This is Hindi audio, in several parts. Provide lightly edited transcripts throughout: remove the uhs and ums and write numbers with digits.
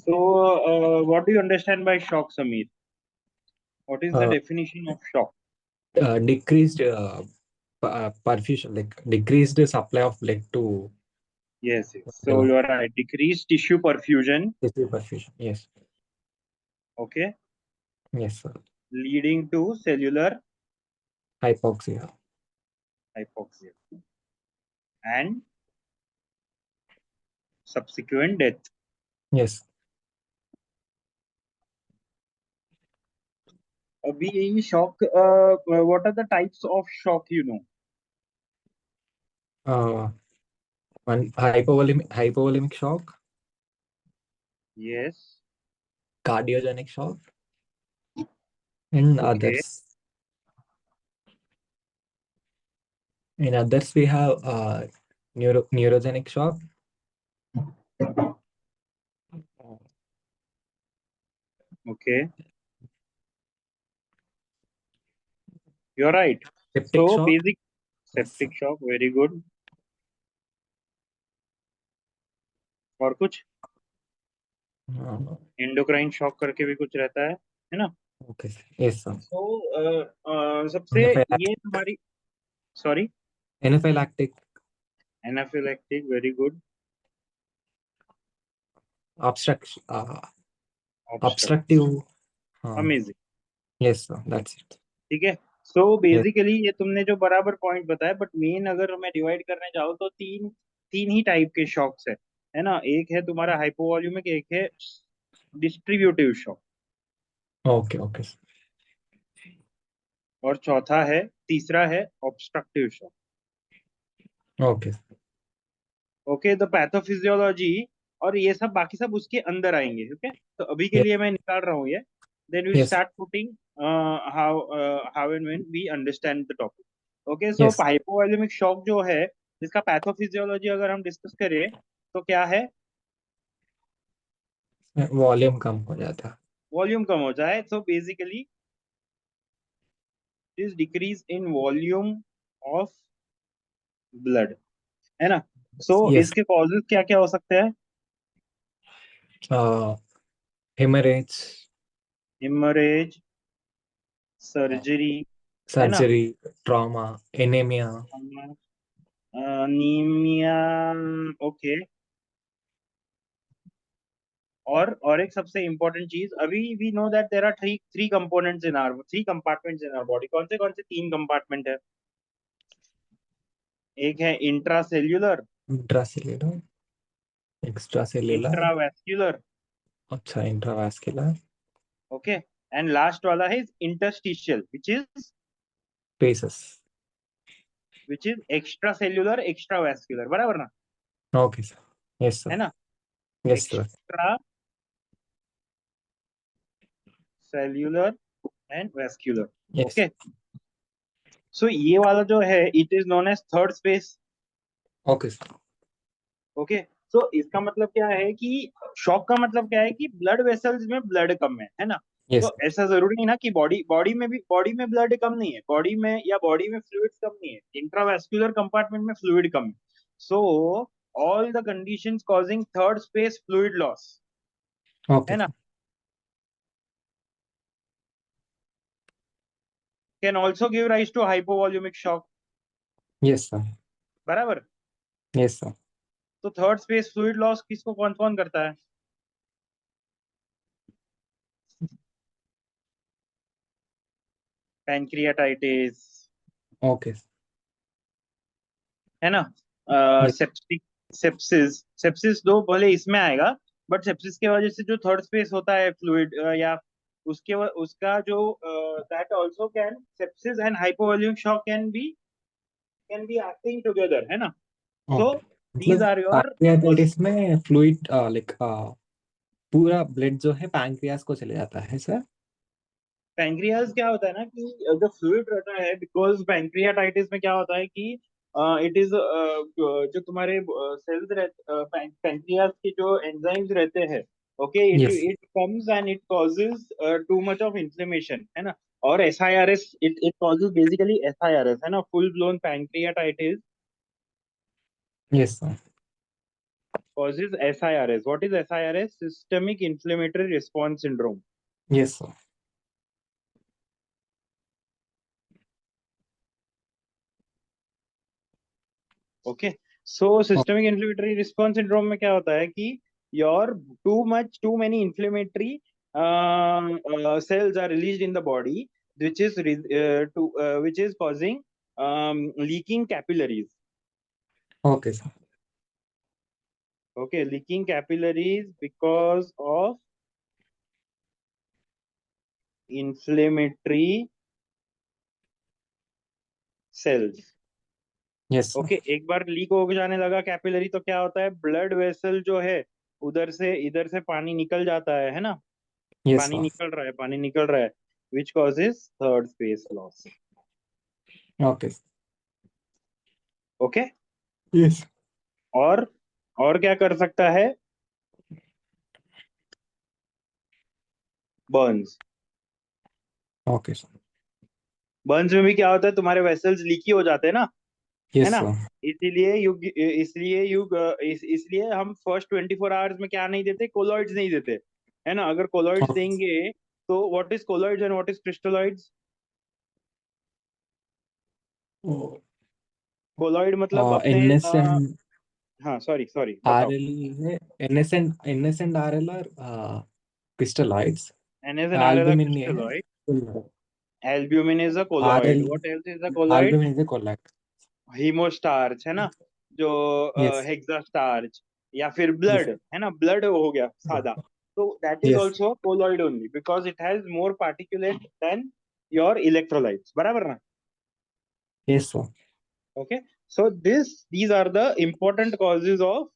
So, what do you understand by shock, Samir? What is the Uh, definition of shock? Decreased perfusion, like decreased supply of blood to Yes, yes. So liver. you are right. Decreased tissue perfusion, Tissue perfusion. Yes. okay, Yes, sir. leading to cellular Hypoxia. hypoxia and subsequent death. Yes. अभी shock, what are the types of shock, you know? Uh, One hypovolemic shock, Yes. cardiogenic shock, and Okay. others. In others, we have neurogenic shock, Okay. You're right. septic So shock. basic Yes, sir. septic shock, very good. और कुछ Uh, एंडोक्राइन शॉक करके भी कुछ रहता है ना? okay, sir. Yes, sir. तो सबसे ये Anaphylactic. तुम्हारी, sorry, Anaphylactic. Anaphylactic, very good. Obstruct, obstructive, obstructive. Uh, amazing. yes, sir. That's it. ठीक है. सो Yes. बेसिकली ये तुमने जो बराबर पॉइंट बताया, बट मेन अगर मैं डिवाइड करने चाहूँ तो तीन तीन ही टाइप के शॉक्स है ना? एक है तुम्हारा हाइपोवॉल्यूमिक, एक है distributive shock, Okay, okay, sir. और चौथा है, तीसरा है obstructive shock. Okay, sir. Okay, the pathophysiology और ये सब बाकी सब उसके अंदर आएंगे. ओके, तो अभी के Yes, लिए मैं निकाल रहा हूँ ये. Then we yes, start putting how how and when we understand the topic. Okay, so yes. Hypovolemic shock जो है, जिसका पैथोफिजियोलॉजी अगर हम डिस्कस करें तो क्या है? वॉल्यूम कम हो जाता है. वॉल्यूम कम हो जाए. So basically is decrease in volume of blood, है ना? So Yes. इसके कॉजेज क्या क्या हो सकते हैं? Hemorrhage, हिमरेज, सर्जरी, है ना? surgery, trauma, anemia. Anemia. Okay. और एक सबसे इंपॉर्टेंट चीज, अभी we know that there are three three components in our three compartments in our body. कौन से तीन कंपार्टमेंट है? एक है इंट्रासेल्यूलर, Intracellular, extracellular. इंट्रावेस्क्यूलर, अच्छा, intravascular. ओके, एंड लास्ट वाला है interstitial, Spaces. Which is extra cellular, extravascular, बराबर ना? Okay, sir. Yes, sir. है ना? Yes, sir. Extra cellular and vascular. Yes. Okay, so ये वाला जो है, it is known as third space. Okay, sir. Okay, so इसका मतलब क्या है कि शॉक का मतलब क्या है कि ब्लड वेसल्स में ब्लड कम है ना? Yes, तो sir. ऐसा जरूरी नहीं ना कि बॉडी में ब्लड कम नहीं है, बॉडी में फ्लूइड्स कम नहीं है, इंट्रावेस्कुलर कंपार्टमेंट में फ्लूइड कम है. So all the conditions causing third space fluid loss, Okay, है ना, sir. Can also give rise to hypovolemic shock. Yes, sir. बराबर. Yes, sir. तो थर्ड स्पेस फ्लूइड लॉस किसको कौन कौन करता है? Pancreatitis, Okay, sir. है ना? Yes. Septic, sepsis. सेप्सिस दो भले इसमें आएगा, बट सेप्सिस की वजह से जो थर्ड स्पेस होता है फ्लूइड, या उसका जो that also can, sepsis and hypovolaemic shock can be acting together, है ना? सो Okay. दीज मतलब आर योर. पैंक्रियाटाइटिस में फ्लूइड लाइक पूरा ब्लड जो है पैंक्रियास को चले जाता है सर. पैंक्रियास क्या होता है ना कि जो फ्लूइड रहता है, बिकॉज पैंक्रियाटाइटिस में क्या होता है कि इट इज, जो तुम्हारे सेल्स रहते, पैंक्रियास के जो एंजाइम्स रहते हैं, okay, it Yes. It comes and it causes too much of inflammation, है ना? और एसआईआरएस, इट इट कॉजेज बेसिकली एसआईआरएस, है ना, full blown pancreatitis. Yes, sir. causes SIRS. What is SIRS? Systemic inflammatory response syndrome. Yes, sir. Okay, so systemic inflammatory response syndrome में क्या होता है कि your too many inflammatory cells are released in the body, which is which is causing leaking capillaries. Okay, sir. Okay, leaking capillaries because of inflammatory cells. Yes, sir. Okay, एक बार लीक हो जाने लगा कैपिलरी तो क्या होता है, ब्लड वेसल जो है उधर से इधर से पानी निकल जाता है ना, Yes, पानी sir. निकल रहा है, पानी निकल रहा है, which causes third space loss. Okay. Okay, Yes. और और क्या कर सकता है, बर्न्स. Okay, sir. बर्न्स में भी क्या होता है, तुम्हारे वेसल्स लीकी हो जाते हैं ना, है Yes, ना. sir. इसीलिए इसलिए हम फर्स्ट 24 आवर्स में क्या नहीं देते, कोलॉइड्स नहीं देते, है ना. अगर कोलॉइड्स Okay. देंगे तो what is colloids and what is crystalloids. Oh. Colloid मतलब अपने NS and हाँ, सॉरी सॉरी, बताओ. RL है. NS and RL are crystalloids. NS and RL are Albumin है crystalloid. colloid. Albumin is a colloid. RL What else is a colloid? albumin is a colloid. हीमोस्टार्च है ना, जो Yes. हेक्सा स्टार्च, या फिर Yes. ब्लड है ना, ब्लड हो गया सादा, तो that is Yes. Also colloid only because it has more particulate than your electrolytes, बराबर ना. Yes, sir. Okay, so these are the important causes of.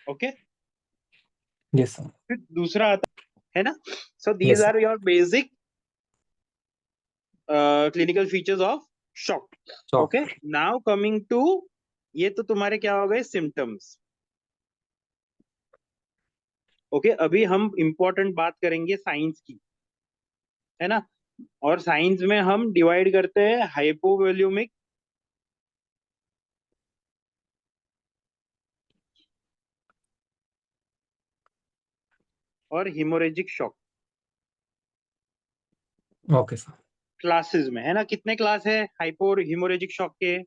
Okay, Yes, sir. फिर दूसरा आता है ना, so these Yes, sir. Are your basic clinical features of shock. Shock. Okay, now coming to, ये तो तुम्हारे क्या हो गए सिम्टम्स. ओके, अभी हम इंपॉर्टेंट बात करेंगे साइंस की, है ना. और साइंस में हम डिवाइड करते हैं हाइपोवॉल्यूमिक और haemorrhagic shock Okay, sir. Classes में, है ना. कितने क्लास है हाइपो और हिमोरेजिक शॉक के?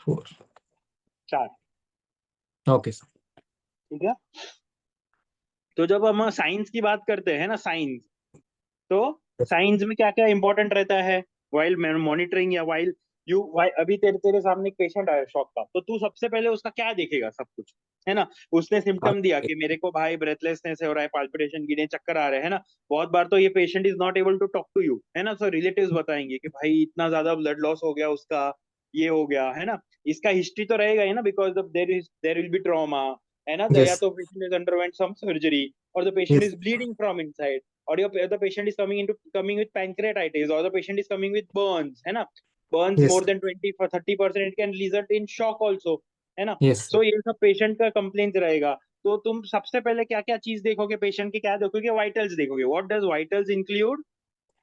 4. 4. Okay, sir. ठीक है, तो जब हम साइंस की बात करते हैं ना, साइंस, तो Yes. साइंस में क्या क्या इंपॉर्टेंट रहता है वाइल मॉनिटरिंग, या वाइल अभी तेरे तेरे सामने एक पेशेंट आया शॉक का, तो तू सबसे पहले उसका क्या देखेगा, सब कुछ, है ना. उसने सिम्टम दिया कि मेरे को भाई ब्रेथलेसनेस हो रहा है, पाल्पिटेशन गिरे, चक्कर आ रहे हैं, है ना. बहुत बार तो ये patient is not able to talk to you, है ना. सो रिलेटिव्स बताएंगे कि भाई इतना ज्यादा ब्लड लॉस हो गया उसका, ये हो गया, है ना. इसका हिस्ट्री तो रहेगा ही ना, because of there will be trauma, है ना. या Yes. तो patient is underwent some surgery, और the patient Yes. Is bleeding from inside, or the patient is coming with pancreatitis, or the patient is coming with burns, है ना. burns more Yes. than 20 for 30%, it can result in shock also, है ना. Yes. so ये सब पेशेंट का कंप्लेंट रहेगा. तो तुम सबसे पहले क्या क्या चीज देखोगे पेशेंट की, क्या देखोगे, वाइटल्स देखोगे. What does vitals include?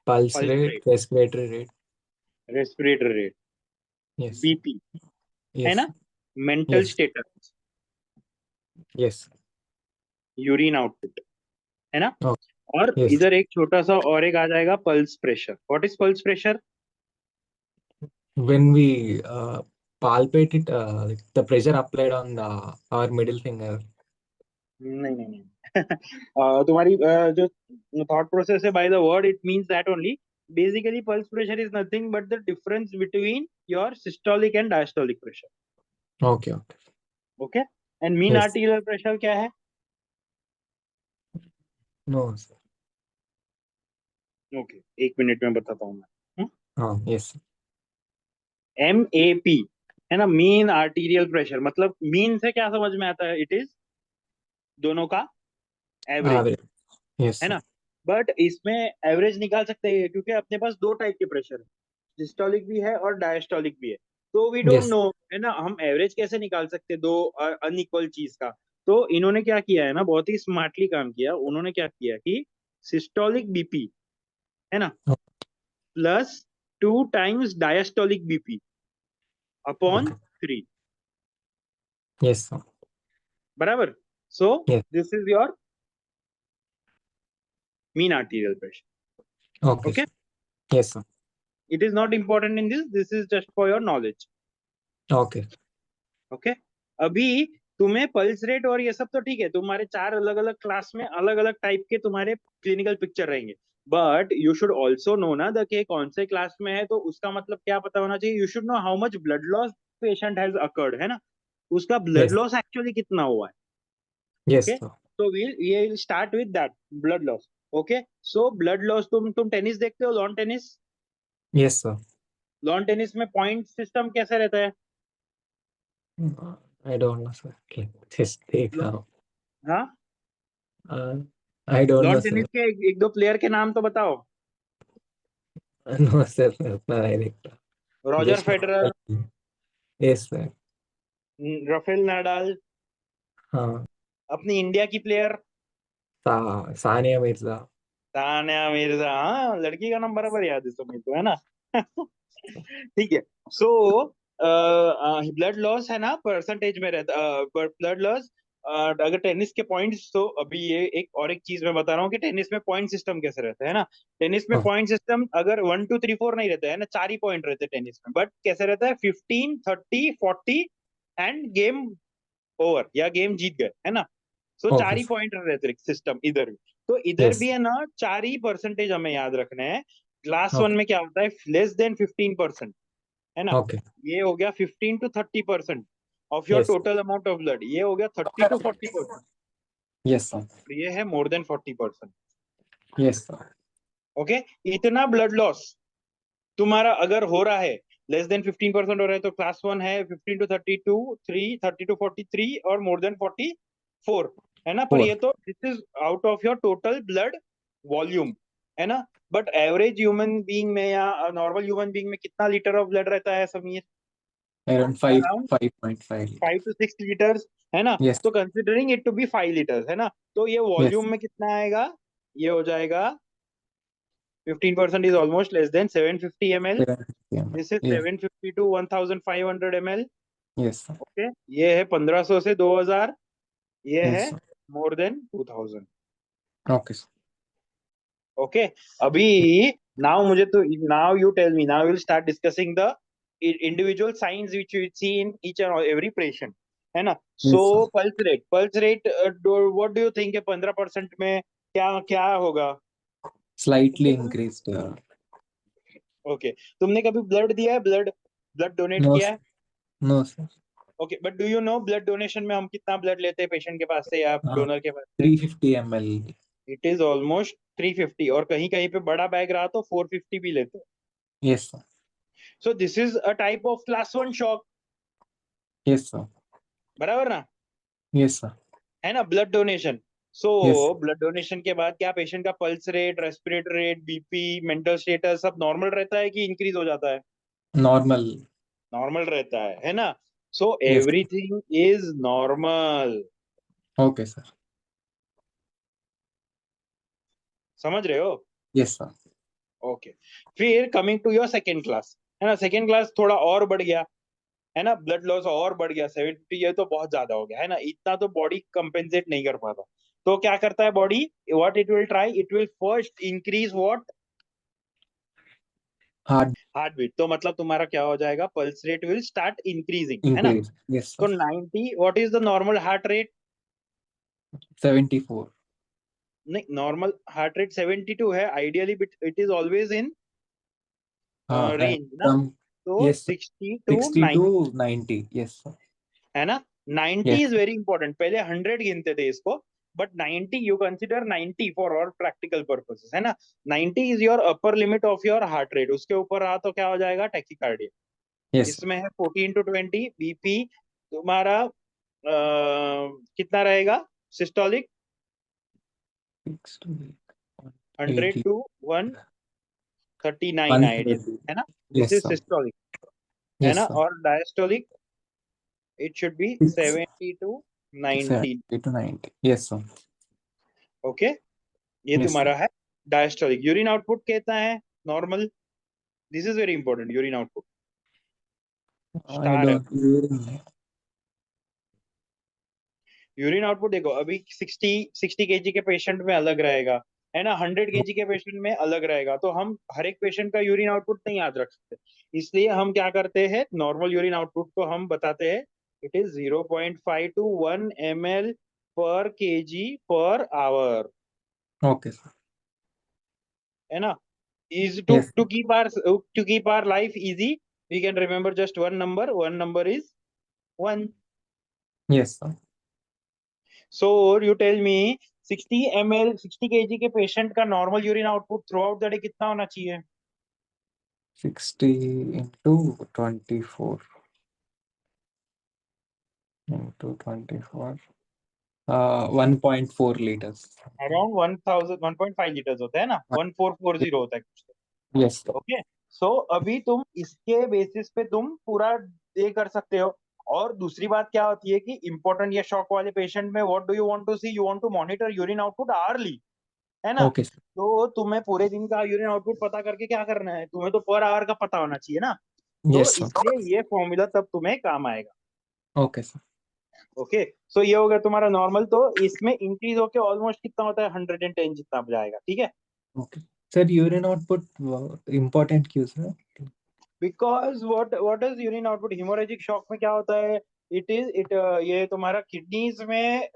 Pulse pulse rate, rate, respiratory rate. Respiratory rate, Yes. BP, है Yes. ना, mental Yes. Status, Yes. Urine output, है ना. Oh, और yes. इधर एक छोटा सा और एक आ जाएगा, pulse pressure. What is pulse pressure? When we palpate it, like the pressure applied on our middle finger. नहीं नहीं नहीं. तुम्हारी जो थॉट प्रोसेस है by the word, it means that only. Basically pulse pressure is nothing but the difference between your systolic and diastolic pressure. Okay. Okay. Okay, and mean Yes. Articular pressure क्या है? No, sir. ओके, एक मिनट में बताता हूँ मैं. Oh, yes. MAP, है ना, मीन आर्टीरियल प्रेशर. मतलब मीन से क्या समझ में आता है, इट इज दोनों का एवरेज, Average. Yes, है sir. ना. बट इसमें एवरेज निकाल सकते हैं क्योंकि अपने पास दो टाइप के प्रेशर है, सिस्टोलिक भी है और डायस्टोलिक भी है. तो वी डोंट Yes. नो, है ना, हम एवरेज कैसे निकाल सकते दो अनइक्वल चीज का. तो इन्होंने क्या किया है ना, बहुत ही स्मार्टली काम किया. उन्होंने क्या किया कि सिस्टोलिक बीपी है ना, Oh, plus 2 times diastolic BP upon okay. 3, Yes, sir. बराबर. सो Yes. This is your mean arterial pressure. Okay, okay, sir. Yes, sir. It is not important in this is just for your knowledge. Okay. Okay, अभी तुम्हें पल्स रेट और ये सब तो ठीक है, तुम्हारे 4 अलग अलग क्लास में अलग अलग टाइप के तुम्हारे क्लिनिकल पिक्चर रहेंगे, but you should also know ना कि कौन से क्लास में है, तो उसका मतलब क्या पता होना चाहिए. You should know how much blood loss patient has occurred, है ना, उसका ब्लड Yes. लॉस एक्चुअली कितना हुआ है. Yes, okay, sir. तो we will start with that blood loss. Okay, so blood loss, तुम टेनिस देखते हो, lawn tennis. Yes, sir. Lawn tennis में पॉइंट सिस्टम कैसे रहता है? I don't know, sir. Okay. Just take now. हाँ, I don't know, lawn sir. Tennis के एक दो प्लेयर के नाम तो बताओ. No, sir. उतना नहीं देखता. Roger Just Federer, know. Yes, sir. Rafale Nadal, हाँ. अपनी इंडिया की प्लेयर सानिया मिर्जा. तान्या मिर्जा. हाँ, लड़की का नाम बराबर याद है तुम्हें तो, है ना. ठीक है. सो ब्लड लॉस है ना, परसेंटेज में रहता, ब्लड लॉस. अगर टेनिस के पॉइंट्स, तो अभी ये एक चीज मैं बता रहा हूँ कि टेनिस में पॉइंट सिस्टम कैसे रहता है ना. टेनिस में Oh, पॉइंट सिस्टम अगर 1 2 3 4 नहीं रहता है ना, 4 ही पॉइंट रहते हैं टेनिस में, बट कैसे रहता है, 15 30 40 एंड गेम ओवर, या गेम जीत गए, है ना. सो okay, 4 ही sir. पॉइंट रहते हैं सिस्टम इधर भी. तो इधर भी Yes. है ना, 4 ही परसेंटेज हमें याद रखने हैं. Class one Okay. में क्या होता है, लेस देन 15%, है ना. Okay. ये हो गया 15 to 30% of your Yes. Total amount of blood. ये हो गया 30 to 40%. Yes, sir. ये है more than 40%. Yes, sir. Okay, इतना ब्लड लॉस तुम्हारा अगर हो रहा है, लेस देन 15% हो रहा है, तो क्लास वन है 15 to 32, 3 30 to 43 और मोर देन 44, है ना. पर 4. ये तो this is out of your total blood volume, है ना. बट एवरेज ह्यूमन बीइंग में या नॉर्मल ह्यूमन बीइंग में कितना लीटर ऑफ ब्लड रहता है Sameer? Around 5.5 five liters. Two six litres है ना. Yes. तो considering it to be 5 litres, है ना, तो ये Yes. वॉल्यूम में कितना आएगा, ये हो जाएगा 15% is almost less than 750 ml. 750 ml. This is Yes. 750 to 1500 ml. Yes, sir. Okay, ये है 1500 से 2000, ये है Yes, sir. More than 2000. Okay, sir. Okay, अभी नाउ मुझे तो, now you tell me, now will start discussing the individual signs which you see in each and every patient, है ना. So Yes, sir. Pulse rate what do you think है 15% में क्या क्या होगा? Slightly increased. ओके, तुमने कभी ब्लड दिया है, ब्लड ब्लड डोनेट No, किया sir. है? No, sir. Okay, but do you know blood donation में हम कितना ब्लड लेते हैं पेशेंट के पास से या Uh, डोनर के पास से? 350 ml. इट इज ऑलमोस्ट 350, और कहीं कहीं पे बड़ा बैग रहा तो 450 भी लेते हैं. Yes, sir. So this is a type of class one shock, Yes, sir. बराबर ना, Yes, sir. है ना. ब्लड डोनेशन, सो Yes. ब्लड डोनेशन के बाद क्या पेशेंट का pulse rate, respiratory rate, BP, mental status सब नॉर्मल रहता है कि इंक्रीज हो जाता है? Normal. नॉर्मल रहता है ना. So Yes. Everything is normal. Okay, sir. समझ रहे हो? Yes, sir. ओके, फिर coming to your second class, है ना. सेकेंड क्लास थोड़ा और बढ़ गया, है ना, ब्लड लॉस और बढ़ गया 750, ये तो बहुत ज्यादा हो गया, है ना, इतना तो बॉडी कंपेंसेट नहीं कर पाता. तो क्या करता है body, what it will try, it will first increase what, Heart heart beat. तो मतलब तुम्हारा क्या हो जाएगा, pulse rate will start increasing, है ना. increase. Yes, sir. तो 90, what is the normal heart rate? 74. नहीं, नॉर्मल हार्ट रेट 72 है ideally, but it is always in And range ना. तो yes, sir. 60 to 60 90, to 90. Yes, sir. है ना. 90 Yes. इज वेरी इंपॉर्टेंट, पहले 100 गिनते थे इसको, बट 90 यू कंसिडर 90 फॉर और प्रैक्टिकल पर्पसेस, है ना. 90 is your upper limit of your heart rate, उसके ऊपर रहा तो क्या हो जाएगा, टैकीकार्डिया. Yes, sir. इसमें है 14 to 20. बीपी तुम्हारा कितना रहेगा, सिस्टोलिक 6 to 100 80. to 139 ideal, 130. है ना. This Yes, is sir. Systolic, है Yes, ना. sir. और diastolic it should be 6 70 to 90. 70 to 90. Yes, sir. Okay, ये Yes, sir. तुम्हारा है डायस्टोलिक। यूरिन आउटपुट कितना है normal? This is very important. Urine output I star है। don't really. यूरिन आउटपुट देखो, अभी 60 केजी के पेशेंट में अलग रहेगा, है ना, 100 केजी के पेशेंट में अलग रहेगा, तो हम हर एक पेशेंट का यूरिन आउटपुट नहीं याद रख सकते। इसलिए हम क्या करते हैं, नॉर्मल यूरिन आउटपुट को हम बताते हैं, इट इज 0.5 to 1 ml पर KG per hour, Okay, sir. है ना। is Yes, to keep our life easy, we can remember just one number is 1. yes, sir. So you tell me 60 ml 60 kg के पेशेंट का normal urine output through out the day कितना होना चाहिए? 60 into 24 into 24. 1.4 liters. Around 1,000 1.5 litres होता है ना, 1440 होता है कुछ। Yes, sir. ओके, सो अभी तुम इसके बेसिस पे तुम पूरा ये कर सकते हो। और दूसरी बात क्या होती है कि इंपॉर्टेंट या शॉक वाले पेशेंट में what do you want to see, you want to monitor urine output hourly, है ना। Okay, sir. तो तुम्हें पूरे दिन का यूरिन आउटपुट पता करके क्या करना है, तुम्हें तो पर आवर का पता होना चाहिए ना। तो Yes, sir. इसलिए ये फॉर्मूला तब तुम्हें काम आएगा। Okay, sir. ओके, सो ये हो गया तुम्हारा नॉर्मल। तो इसमें इंक्रीज होके ऑलमोस्ट कितना होता है, 110 जितना जाएगा, ठीक है। Okay. Sir, urine output important क्यों sir? Because what is urine output, haemorrhagic shock में क्या होता है, इट ये तुम्हारा किडनीज में,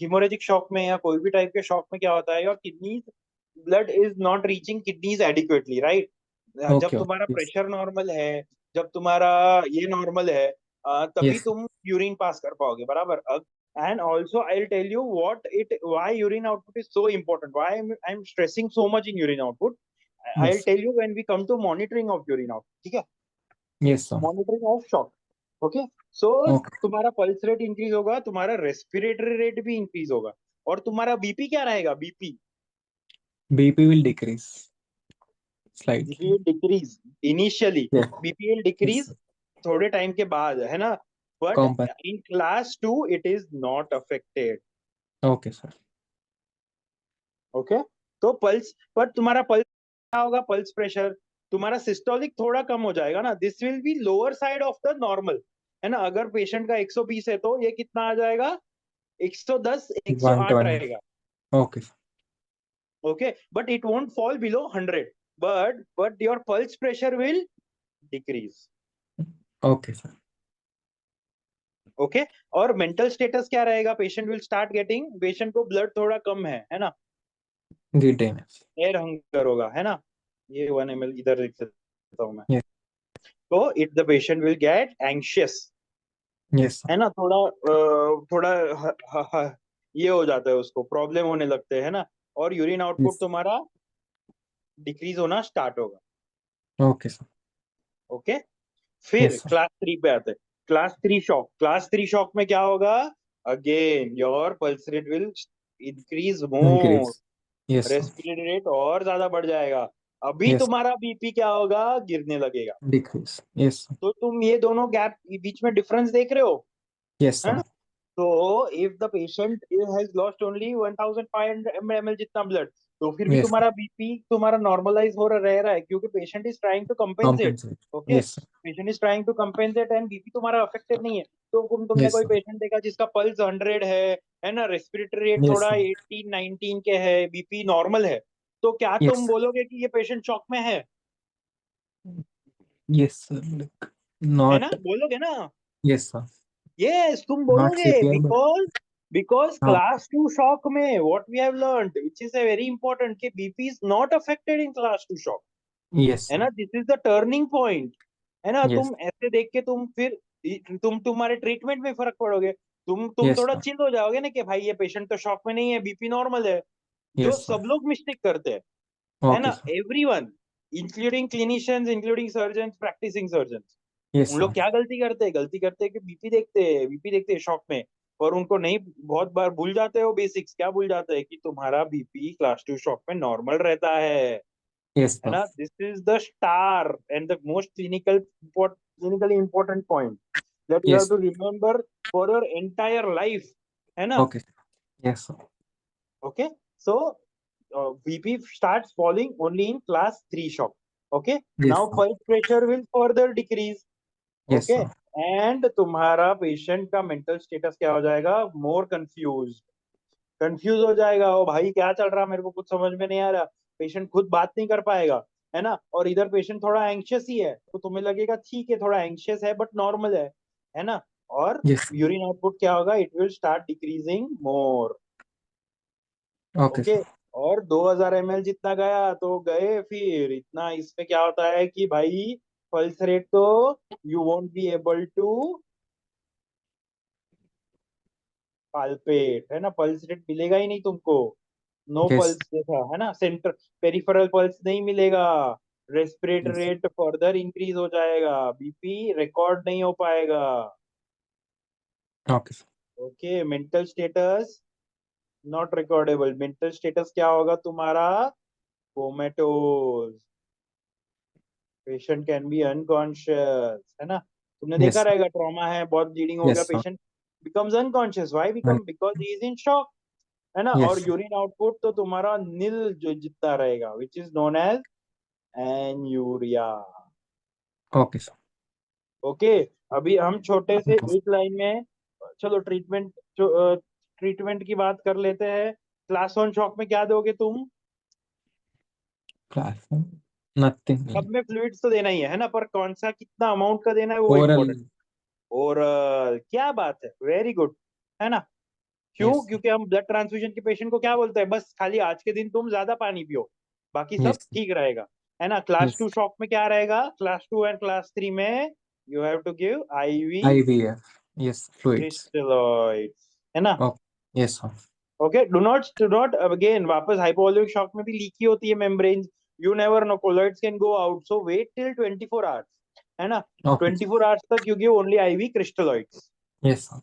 हिमोरेजिक शॉक में या कोई भी टाइप के शॉक में क्या होता है, your kidneys blood is not reaching kidneys adequately, right. जब Okay, okay. तुम्हारा Yes. प्रेशर नॉर्मल है, जब तुम्हारा ये नॉर्मल है, तभी Yes. तुम यूरिन पास कर पाओगे, बराबर। And also I will tell you what it why urine output is so important, why I am stressing so much in urine output. I'll Yes. tell you when we come to monitoring of urine out, ठीक है। Yes, sir. Monitoring of shock, okay. So Okay. तुम्हारा पल्स रेट इंक्रीज होगा, तुम्हारा रेस्पिरेटरी रेट भी इंक्रीज होगा, और तुम्हारा बीपी क्या रहेगा, BP BP will decrease BP slightly. Will decrease initially, Yes. BP will Yes, decrease sir. थोड़े टाइम के बाद, है ना। But Compa. In class 2 it is not affected, Okay, sir. Okay. तो पल्स पर तुम्हारा पल्स क्या होगा, पल्स प्रेशर तुम्हारा सिस्टोलिक थोड़ा कम हो जाएगा ना, this will be lower side of the normal, है ना। अगर पेशेंट का 120 है तो ये कितना आ जाएगा, 110 108 120. रहेगा, Okay, sir. Okay. But it won't fall below 100, but your pulse pressure will decrease, Okay, sir. Okay. और मेंटल स्टेटस क्या रहेगा, patient will start getting, patient को ब्लड थोड़ा कम है ना, Giddiness. एयर हंगर होगा, है ना। ये 1 ml इधर लिख देता हूँ मैं। Yes. तो it the patient will get anxious, Yes, sir. है ना, थोड़ा थोड़ा ये हो जाता है, उसको प्रॉब्लम होने लगते हैं ना, और यूरिन आउटपुट Yes. तुम्हारा डिक्रीज होना स्टार्ट होगा, Okay, sir. ओके। फिर Yes, sir. क्लास 3 पे आते हैं, क्लास 3 शॉक में क्या होगा, again your pulse rate will increase more, Increase. Yes, sir. Respiratory rate और ज्यादा बढ़ जाएगा, अभी Yes. तुम्हारा बीपी क्या होगा, गिरने लगेगा। Decrease. Yes, sir. तो तुम ये दोनों गैप बीच में डिफरेंस देख रहे हो, Yes, है sir. ना। तो if the patient has lost only 1500 ml जितना ब्लड, तो फिर भी Yes, sir. तुम्हारा बीपी तुम्हारा नॉर्मलाइज हो रह रहा है, क्योंकि patient is trying to compensate, Compensate. Okay. Yes, sir. Patient is trying to compensate and BP तुम्हारा अफेक्टेड नहीं है। तो तुमने Yes, कोई sir. पेशेंट देखा जिसका पल्स 100 है ना, रेस्पिरेटरी रेट Yes, थोड़ा sir. 18 19 के है, बीपी नॉर्मल है, तो क्या तुम Yes. बोलोगे कि ये पेशेंट शॉक में Yes, sir. Like है not. ना, बोलोगे ना, Yes, sir. यस तुम Not बोलोगे, severe, but because uh, class 2 shock में what we have learned which is a very important, कि BP is not affected in class 2 shock, yes, है sir. ना, this is the turning point, है ना। Yes. तुम ऐसे देख के तुम फिर तुम्हारे ट्रीटमेंट में फर्क पड़ोगे, तुम Yes, थोड़ा sir. चिल हो जाओगे ना, कि भाई ये पेशेंट तो शॉक में नहीं है, बीपी नॉर्मल है, जो Yes, sir. सब लोग मिस्टेक करते हैं, है Okay, ना, sir. Everyone including clinicians including surgeon practising surgeon, Yes, उन sir. लोग क्या गलती करते हैं कि बीपी देखते हैं शॉक में, और उनको नहीं, बहुत बार भूल जाते हो बेसिक्स, क्या भूल जाते हैं कि तुम्हारा बीपी क्लास 2 शॉक में नॉर्मल रहता Yes, है sir. ना। This is the star and the most clinically important point that you have Yes. To remember for your entire life, है ना, Okay. Yes, sir. Okay. So VP starts falling only in class 3 shock. Okay, Yes, now sir. pulse pressure will further decrease. Yes, Okay, sir. And तुम्हारा पेशेंट का मेंटल स्टेटस क्या हो जाएगा, मोर कंफ्यूज हो जाएगा। ओ भाई क्या चल रहा, मेरे को कुछ समझ में नहीं आ रहा। पेशेंट खुद बात नहीं कर पाएगा, है ना। और इधर पेशेंट थोड़ा एंग्शियस ही है, तो तुम्हें लगेगा ठीक है थोड़ा एंग्शियस है बट नॉर्मल है ना। और Yes. यूरिन आउटपुट क्या होगा, it will start decreasing more. Okay, okay, sir. और 2000 ml जितना गया तो गए, फिर इतना इसमें क्या होता है कि भाई पल्स रेट तो you won't be able to palpate, है ना। पल्स रेट मिलेगा ही नहीं तुमको, नो Yes. पल्स जैसा, है ना। सेंटर पेरिफेरल पल्स नहीं मिलेगा। Respirator Yes. Rate further increase हो जाएगा, बीपी रिकॉर्ड नहीं हो पाएगा। Okay, sir. Okay, mental status not recordable. Mental status क्या होगा तुम्हारा, कोमेटोज। पेशेंट कैन बी अनकॉन्शियस, है ना। तुमने देखा Yes. रहेगा, ट्रॉमा है, बहुत ब्लीडिंग हो गया, Yes, sir. Patient becomes unconscious. Why Right. Become, because he is in shock, है ना। और Yes. यूरिन आउटपुट तो तुम्हारा नील जो जितना रहेगा, which is known as anuria. Okay, sir. Okay, अभी हम छोटे से Okay. एक लाइन में, चलो ट्रीटमेंट, जो ट्रीटमेंट की बात कर लेते हैं। क्लास वन शॉक में क्या दोगे तुम, Class. Nothing. सब में फ्लूइड्स तो देना ही है ना, पर कौन सा कितना अमाउंट का देना है वो Oral. इम्पोर्टेंट। ओरल, क्या बात है, वेरी गुड, है ना। क्यों, Yes. क्योंकि हम ब्लड ट्रांसफ्यूजन के पेशेंट को क्या बोलते हैं, बस खाली आज के दिन तुम ज्यादा पानी पियो, बाकी सब Yes. ठीक रहेगा, है ना। Class Yes. टू शॉक में क्या रहेगा, class two and class three में you have to give IV IVF. Yes. Fluids. Crystalloids, है ना। Okay. Yes, sir. Okay, do not again वापस हाइपोवॉल्यूमिक शॉक में भी लीकी होती है membrane, you never know, colloids can go out, so wait till 24 hours, है ना। Okay. 24 आवर्स तक you give only IV crystalloids. Yes, sir.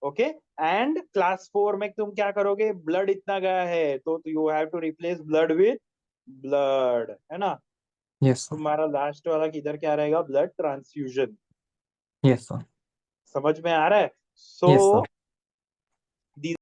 Okay, and class four में तुम क्या करोगे, ब्लड इतना गया है तो you have to replace blood with blood, है ना। Yes, sir. तुम्हारा लास्ट वाला किधर क्या रहेगा, ब्लड ट्रांसफ्यूजन। Yes, sir. समझ में आ रहा है। सो Yes, sir.